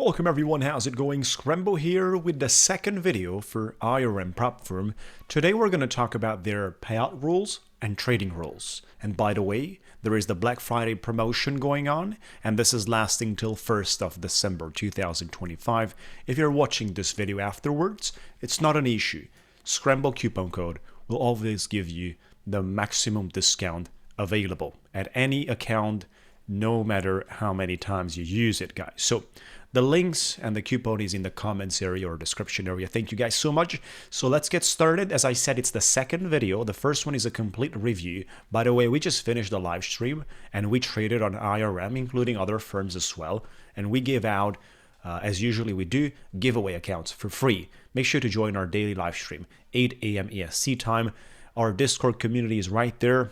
Welcome everyone, how's it going? Scramble here with the second video for YRM Prop Firm. Today we're going to talk about their payout rules and trading rules. And by the way, there is the Black Friday promotion going on, and this is lasting till 1st of December 2025. If you're watching this video afterwards, it's not an issue. Scramble coupon code will always give you the maximum discount available at any account, no matter how many times you use it, guys. So the links and the coupon is in the comments area or description area. Thank you guys so much. So let's get started. As I said, it's the second video. The first one is a complete review. By the way, we just finished the live stream and we traded on YRM, including other firms as well. And we give out, as usually we do, giveaway accounts for free. Make sure to join our daily live stream, 8 a.m. EST time. Our Discord community is right there.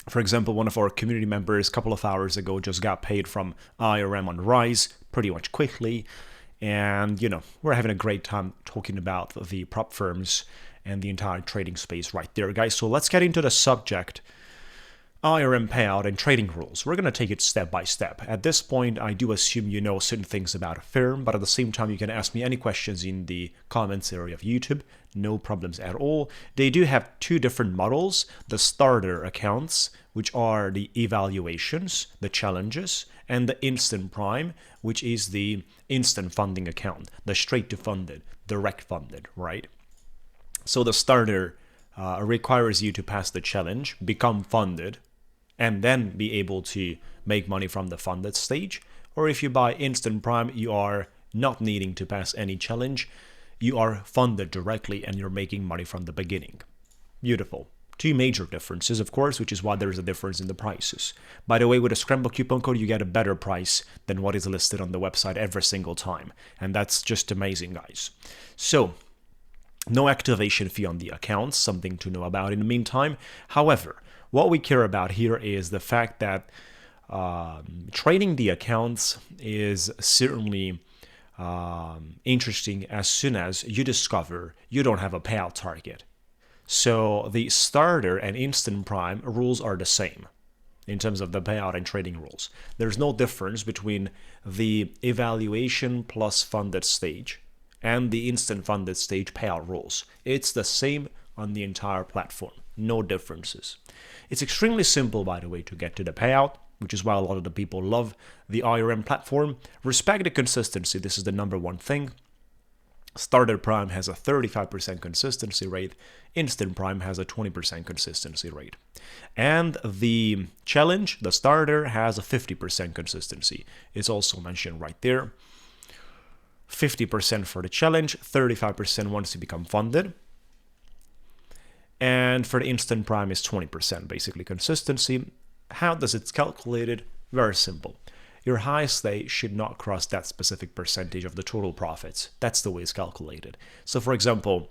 For example, one of our community members a couple of hours ago just got paid from YRM on Rise pretty much quickly. And, we're having a great time talking about the prop firms and the entire trading space right there, guys. So let's get into the subject, YRM payout and trading rules. We're going to take it step by step. At this point, I do assume you know certain things about a firm, but at the same time, you can ask me any questions in the comments area of YouTube. No problems at all. They do have two different models, the starter accounts, which are the evaluations, the challenges, and the instant prime, which is the instant funding account, the straight to funded, direct funded, right? So the starter requires you to pass the challenge, become funded, and then be able to make money from the funded stage. Or if you buy instant prime, you are not needing to pass any challenge. You are funded directly and you're making money from the beginning. Beautiful. Two major differences, of course, which is why there is a difference in the prices. By the way, with a Scramble coupon code, you get a better price than what is listed on the website every single time. And that's just amazing, guys. So, no activation fee on the accounts, something to know about in the meantime. However, what we care about here is the fact that trading the accounts is certainly interesting as soon as you discover you don't have a payout target. So the starter and instant prime rules are the same in terms of the payout and trading rules. There's no difference between the evaluation plus funded stage and the instant funded stage payout rules. It's the same on the entire platform. No differences. It's extremely simple, by the way, to get to the payout, which is why a lot of the people love the YRM platform. Respect the consistency. This is the number one thing. Starter Prime has a 35% consistency rate. Instant Prime has a 20% consistency rate. And the challenge, the starter, has a 50% consistency. It's also mentioned right there. 50% for the challenge, 35% once you become funded. And for the instant prime is 20% basically consistency. How does it calculated? Very simple. Your highest day should not cross that specific percentage of the total profits. That's the way it's calculated. So for example,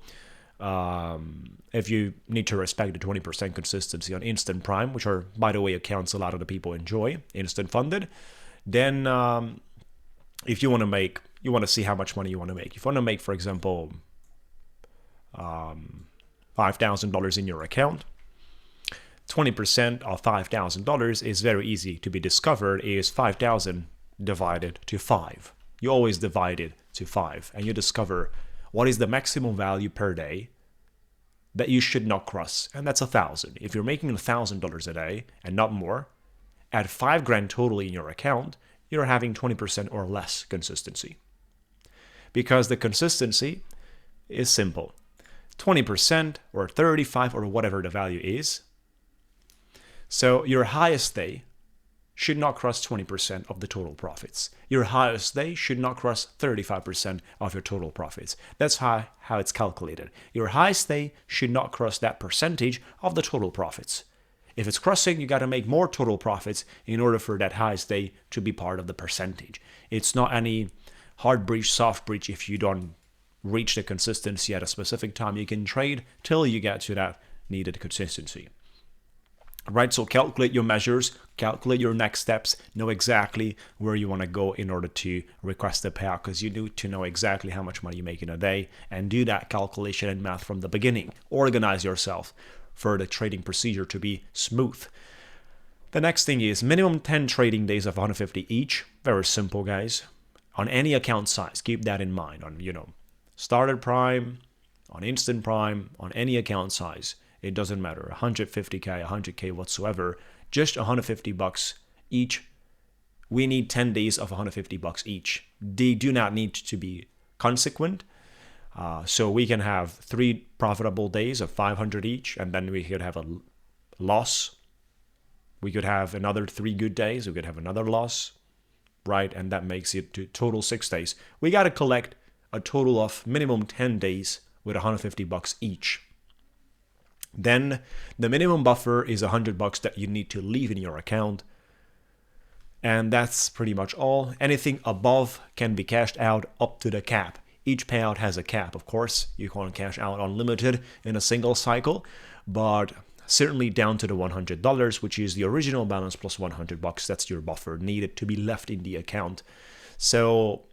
if you need to respect the 20% consistency on instant prime, which are, by the way, accounts a lot of the people enjoy, instant funded, then if you want to see how much money you want to make. If you want to make, for example, $5,000 in your account, 20% of $5,000 is very easy to be discovered, is 5,000 divided to 5. You always divide it to 5 and you discover what is the maximum value per day that you should not cross, and that's 1,000. If you're making $1,000 a day and not more, at $5,000 totally in your account, you're having 20% or less consistency. Because the consistency is simple. 20% or 35 or whatever the value is. So your highest day should not cross 20% of the total profits. Your highest day should not cross 35% of your total profits. That's how it's calculated. Your highest day should not cross that percentage of the total profits. If it's crossing, you got to make more total profits in order for that highest day to be part of the percentage. It's not any hard breach, soft breach. If you don't reach the consistency at a specific time, you can trade till you get to that needed consistency. Right, so calculate your measures, calculate your next steps, know exactly where you want to go in order to request the payout, because you need to know exactly how much money you make in a day and do that calculation and math from the beginning. Organize yourself for the trading procedure to be smooth. The next thing is minimum 10 trading days of 150 each. Very simple, guys. on any account size. Keep that in mind. On, starter prime, on instant prime, on any account size. It doesn't matter. 150K, 100K whatsoever. Just $150 each. We need 10 days of $150 each. They do not need to be consequent. So we can have 3 profitable days of 500 each, and then we could have a loss. We could have another 3 good days. We could have another loss, right? And that makes it to total 6 days. We got to collect a total of minimum 10 days with $150 each. Then the minimum buffer is $100 that you need to leave in your account. And that's pretty much all. Anything above can be cashed out up to the cap. Each payout has a cap, of course. You can't cash out unlimited in a single cycle, but certainly down to the $100, which is the original balance plus $100. That's your buffer needed to be left in the account. So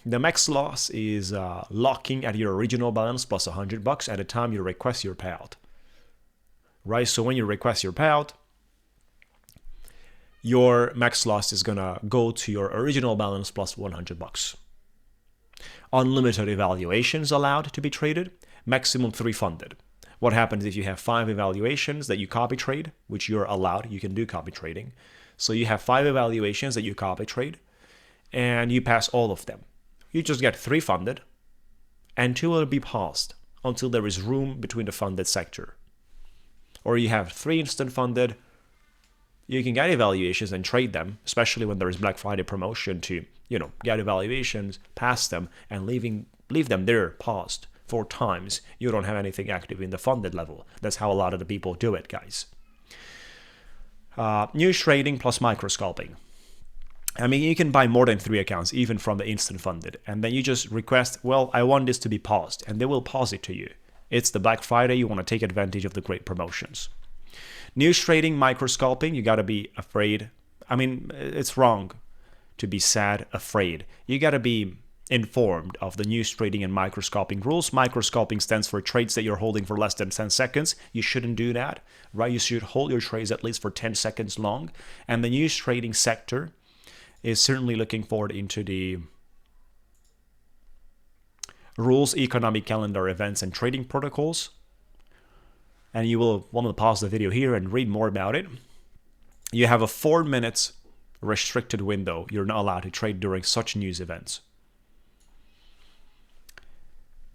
the max loss is locking at your original balance plus $100 at the time you request your payout. Right? So when you request your payout, your max loss is gonna go to your original balance plus $100. Unlimited evaluations allowed to be traded, maximum 3 funded. What happens if you have 5 evaluations that you copy trade, which you're allowed, you can do copy trading. So you have 5 evaluations that you copy trade, and you pass all of them. You just get 3 funded, and 2 will be paused until there is room between the funded sector. Or you have 3 instant funded. You can get evaluations and trade them, especially when there is Black Friday promotion to, get evaluations, pass them, and leave them there paused for times you don't have anything active in the funded level. That's how a lot of the people do it, guys. News trading plus microscalping. I mean, you can buy more than 3 accounts, even from the instant funded, and then you just request, well, I want this to be paused, and they will pause it to you. It's the Black Friday, you want to take advantage of the great promotions. News trading, microscalping, you got to be afraid. I mean, it's wrong to be sad, afraid. You got to be informed of the news trading and microscalping rules. Microscalping stands for trades that you're holding for less than 10 seconds. You shouldn't do that, right? You should hold your trades at least for 10 seconds long. And the news trading sector is certainly looking forward into the rules, economic calendar, events, and trading protocols. And you will want to pause the video here and read more about it. You have a 4 minutes restricted window. You're not allowed to trade during such news events.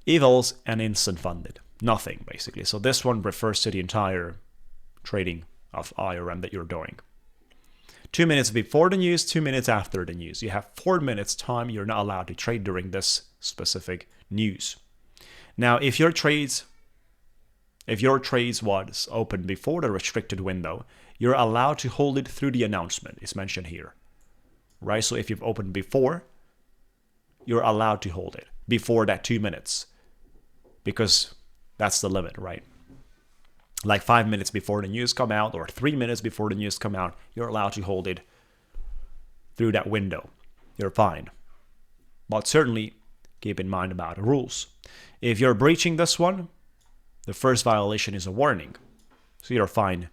Evals and instant funded. Nothing, basically. So this one refers to the entire trading of YRM that you're doing. 2 minutes before the news, 2 minutes after the news. You have 4 minutes time. You're not allowed to trade during this specific news. Now, if your trades was open before the restricted window, you're allowed to hold it through the announcement. It's mentioned here, right? So if you've opened before, you're allowed to hold it before that 2 minutes, because that's the limit, right? Like 5 minutes before the news come out or 3 minutes before the news come out, you're allowed to hold it through that window. You're fine. But certainly keep in mind about the rules. If you're breaching this one, the first violation is a warning. So you're fine.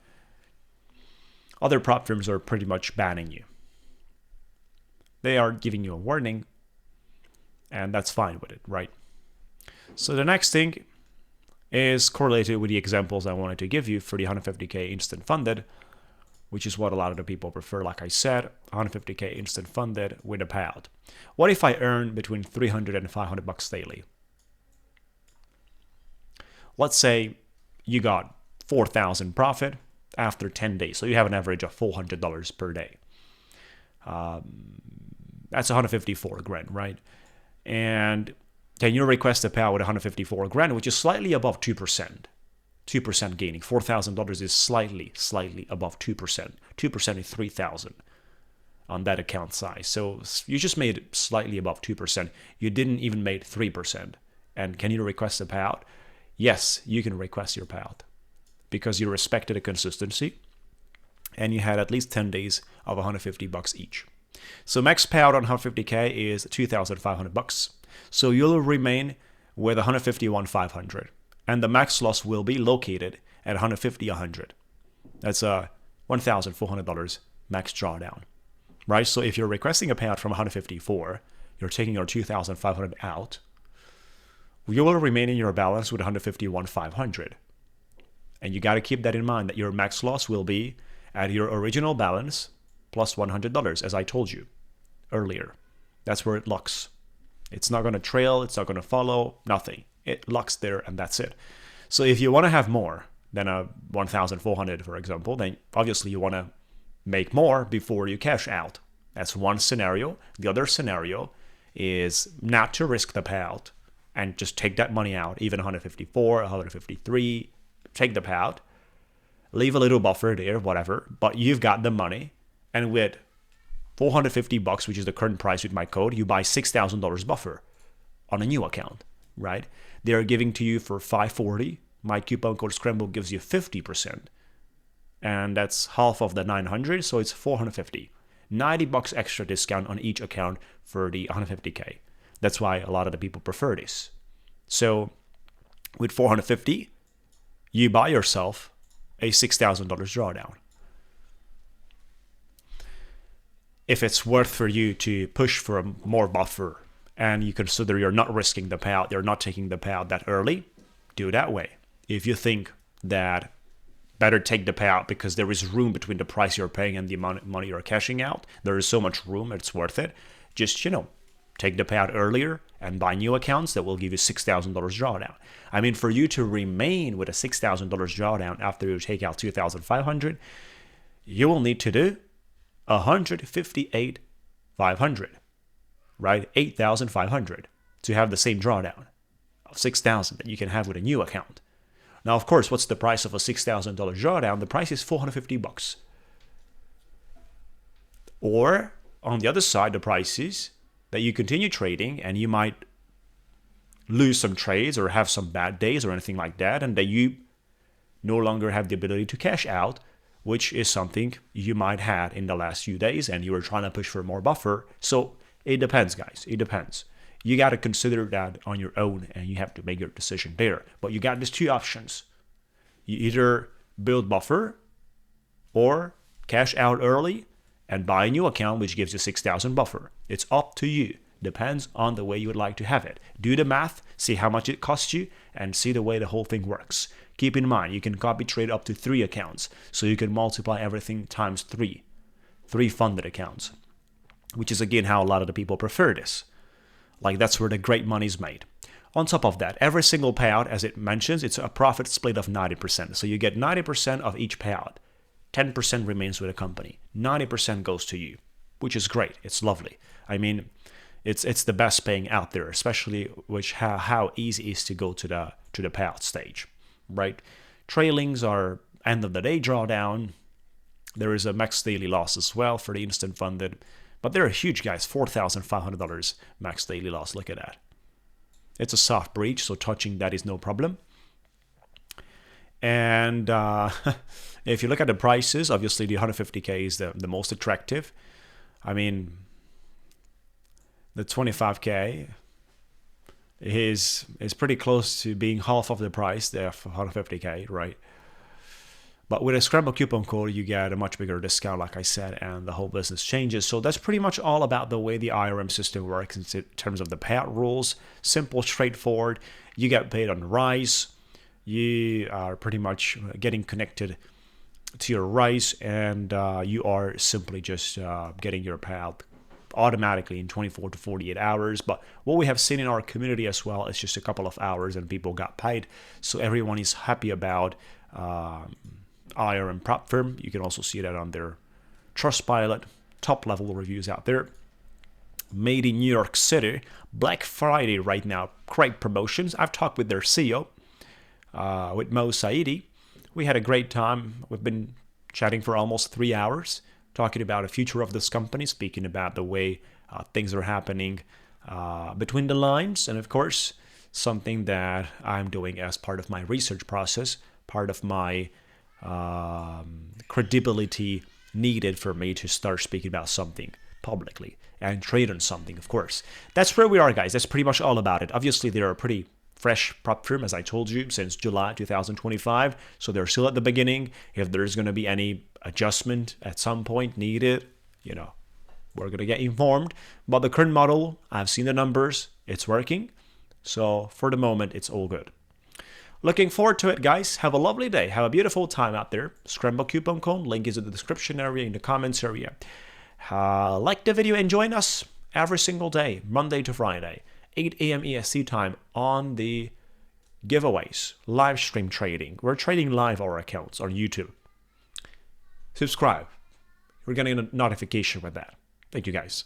Other prop firms are pretty much banning you. They are giving you a warning, and that's fine with it, right? So the next thing is correlated with the examples I wanted to give you for the 150K instant funded, which is what a lot of the people prefer. Like I said, 150K instant funded with a payout. What if I earn between $300 and $500 daily? Let's say you got 4,000 profit after 10 days. So you have an average of $400 per day. That's 154 grand, right? And then you request a payout with 154 grand, which is slightly above 2%. 2% gaining. $4,000 is slightly above 2%. 2% is 3,000 on that account size. So you just made it slightly above 2%. You didn't even make 3%. And can you request a payout? Yes, you can request your payout because you respected the consistency and you had at least 10 days of $150 each. So max payout on 150K is $2,500. So you'll remain with $151,500, and the max loss will be located at $150,100. That's a $1,400 max drawdown, right? So if you're requesting a payout from 154 you're taking your 2,500 out, you will remain in your balance with 151,500. And you got to keep that in mind, that your max loss will be at your original balance plus $100, as I told you earlier. That's where it locks. It's not going to trail, it's not going to follow, nothing. It locks there and that's it. So if you want to have more than a 1,400, for example, then obviously you want to make more before you cash out. That's one scenario. The other scenario is not to risk the payout and just take that money out, even 154, 153, take the payout, leave a little buffer there, whatever, but you've got the money, and with $450, which is the current price with my code, you buy $6,000 buffer on a new account, right? They are giving to you for $540. My coupon code Scramble gives you 50%, and that's half of the 900, so it's $450. $90 extra discount on each account for the 150K. That's why a lot of the people prefer this. So with $450, you buy yourself a $6,000 drawdown. If it's worth for you to push for a more buffer and you consider you're not risking the payout, you're not taking the payout that early, do it that way. If you think that better take the payout because there is room between the price you're paying and the amount of money you're cashing out, there is so much room, it's worth it. Just, take the payout earlier and buy new accounts that will give you $6,000 drawdown. I mean, for you to remain with a $6,000 drawdown after you take out $2,500, you will need to do $158,500, right? $8,500 to have the same drawdown of $6,000 that you can have with a new account. Now, of course, what's the price of a $6,000 drawdown? The price is $450. Or on the other side, the price is that you continue trading and you might lose some trades or have some bad days or anything like that, and that you no longer have the ability to cash out, which is something you might have in the last few days and you were trying to push for more buffer. So it depends, guys. It depends. You got to consider that on your own and you have to make your decision there. But you got these two options. You either build buffer or cash out early and buy a new account, which gives you 6,000 buffer. It's up to you. Depends on the way you would like to have it. Do the math, see how much it costs you, and see the way the whole thing works. Keep in mind, you can copy trade up to 3 accounts, so you can multiply everything times 3. 3 funded accounts, which is again how a lot of the people prefer this. Like, that's where the great money is made. On top of that, every single payout, as it mentions, it's a profit split of 90%. So you get 90% of each payout. 10% remains with the company. 90% goes to you, which is great. It's lovely. I mean, it's the best paying out there, especially how easy it is to go to the payout stage, right? Trailings are end of the day drawdown. There is a max daily loss as well for the instant funded, but they're huge, guys. $4,500 max daily loss. Look at that. It's a soft breach, so touching that is no problem. And if you look at the prices, obviously the 150K is the most attractive. I mean, the 25K is pretty close to being half of the price there for 150K, right? But with a Scramble coupon code, you get a much bigger discount, like I said, and the whole business changes. So that's pretty much all about the way the IRM system works in terms of the payout rules. Simple, straightforward. You get paid on Rise. You are pretty much getting connected to your Rise, and you are simply just getting your payout automatically in 24 to 48 hours. But what we have seen in our community as well is just a couple of hours and people got paid. So everyone is happy about YRM Prop Firm. You can also see that on their Trustpilot, top level reviews out there. Made in New York City. Black Friday right now, great promotions. I've talked with their CEO, with Mo Saidi. We had a great time. We've been chatting for almost 3 hours, talking about the future of this company, speaking about the way things are happening between the lines, and of course, something that I'm doing as part of my research process, part of my credibility needed for me to start speaking about something publicly and trade on something, of course. That's where we are, guys. That's pretty much all about it. Obviously, they're a pretty fresh prop firm, as I told you, since July 2025. So they're still at the beginning. If there's going to be any adjustment at some point needed, We're going to get informed about the current model. I've seen the numbers. It's working. So for the moment, it's all good. Looking forward to it, guys. Have a lovely day. Have a beautiful time out there. Scramble coupon code. Link is in the description area, in the comments area. Like the video and join us every single day, Monday to Friday, 8 a.m. EST time on the giveaways, live stream trading. We're trading live our accounts on YouTube. Subscribe. We're getting a notification with that. Thank you, guys.